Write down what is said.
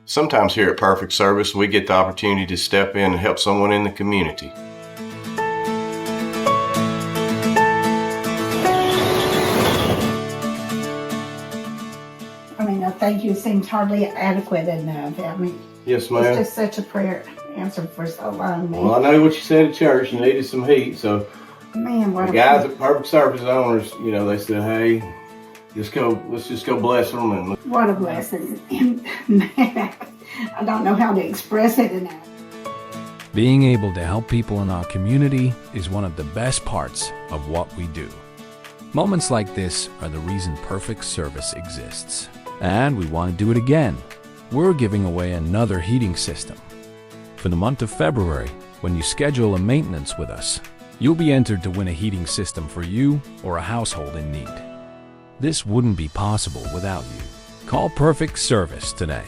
Sometimes here at Perfect Service, we get the opportunity to step in and help someone in the community. I mean, a thank you seems hardly adequate enough. I mean, Yes, ma'am. it's just such a prayer answered for so long, man. Well, I know what you said at church. You needed some heat, so Man, what the a guys at Perfect Service owners, they said, "Hey, let's just go bless them." And what a blessing. Man, I don't know how to express it enough. Being able to help people in our community is one of the best parts of what we do. Moments like this are the reason Perfect Service exists. And we want to do it again. We're giving away another heating system. For the month of February, when you schedule a maintenance with us, you'll be entered to win a heating system for you or a household in need. This wouldn't be possible without you. Call Perfect Service today.